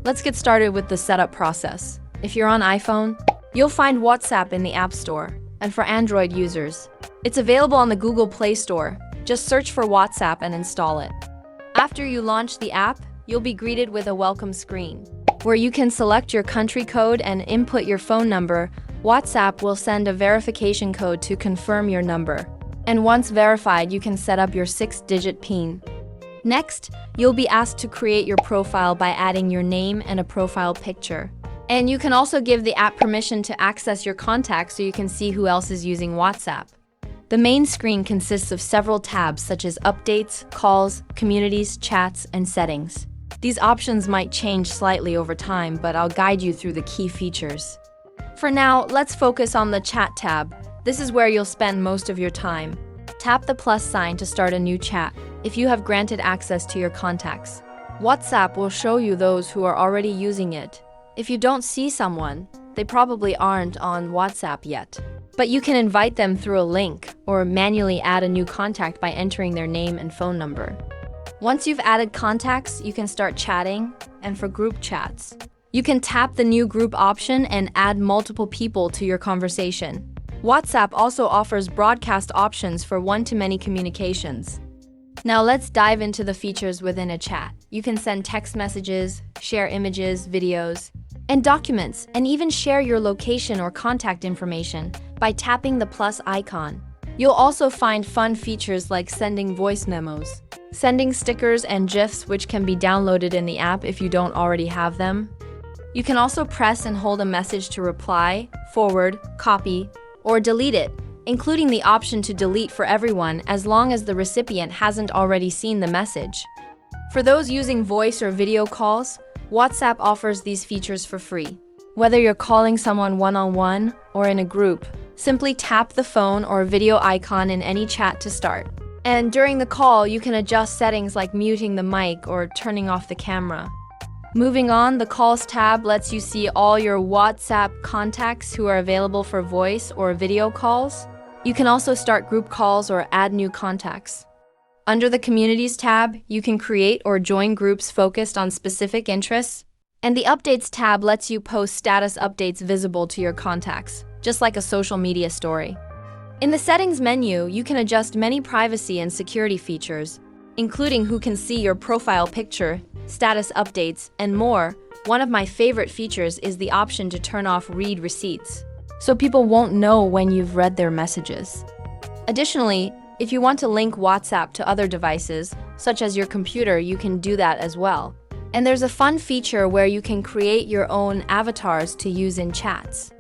Let's get started with the setup process. If you're on iPhone, you'll find WhatsApp in the App Store. And for Android users, it's available on the Google Play Store. Just search for WhatsApp and install it. After you launch the app, you'll be greeted with a welcome screen, where you can select your country code and input your phone number. WhatsApp will send a verification code to confirm your number. And once verified, you can set up your 6-digit PIN. Next, you'll be asked to create your profile by adding your name and a profile picture. And you can also give the app permission to access your contacts so you can see who else is using WhatsApp. The main screen consists of several tabs such as updates, calls, communities, chats, and settings. These options might change slightly over time, but I'll guide you through the key features. For now, let's focus on the chat tab. This is where you'll spend most of your time. Tap the plus sign to start a new chat if you have granted access to your contacts. WhatsApp will show you those who are already using it. If you don't see someone, they probably aren't on WhatsApp yet. But you can invite them through a link or manually add a new contact by entering their name and phone number. Once you've added contacts, you can start chatting. And for group chats, you can tap the new group option and add multiple people to your conversation. WhatsApp also offers broadcast options for one-to-many communications. Now let's dive into the features within a chat. You can send text messages, share images, videos, and documents, and even share your location or contact information by tapping the plus icon. You'll also find fun features like sending voice memos, sending stickers and GIFs, which can be downloaded in the app if you don't already have them. You can also press and hold a message to reply, forward, copy, or delete it, including the option to delete for everyone as long as the recipient hasn't already seen the message. For those using voice or video calls, WhatsApp offers these features for free. Whether you're calling someone one-on-one or in a group, simply tap the phone or video icon in any chat to start. And during the call, you can adjust settings like muting the mic or turning off the camera. Moving on, the Calls tab lets you see all your WhatsApp contacts who are available for voice or video calls. You can also start group calls or add new contacts. Under the Communities tab, you can create or join groups focused on specific interests. And the Updates tab lets you post status updates visible to your contacts, just like a social media story. In the Settings menu, you can adjust many privacy and security features, including who can see your profile picture, status updates, and more. One of my favorite features is the option to turn off read receipts, so people won't know when you've read their messages. Additionally, if you want to link WhatsApp to other devices, such as your computer, you can do that as well. And there's a fun feature where you can create your own avatars to use in chats.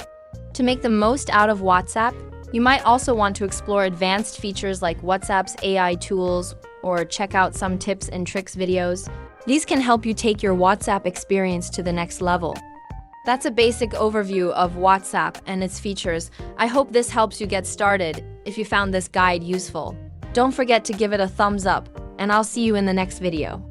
To make the most out of WhatsApp, you might also want to explore advanced features like WhatsApp's AI tools or check out some tips and tricks videos. These can help you take your WhatsApp experience to the next level. That's a basic overview of WhatsApp and its features. I hope this helps you get started. If you found this guide useful, don't forget to give it a thumbs up, and I'll see you in the next video.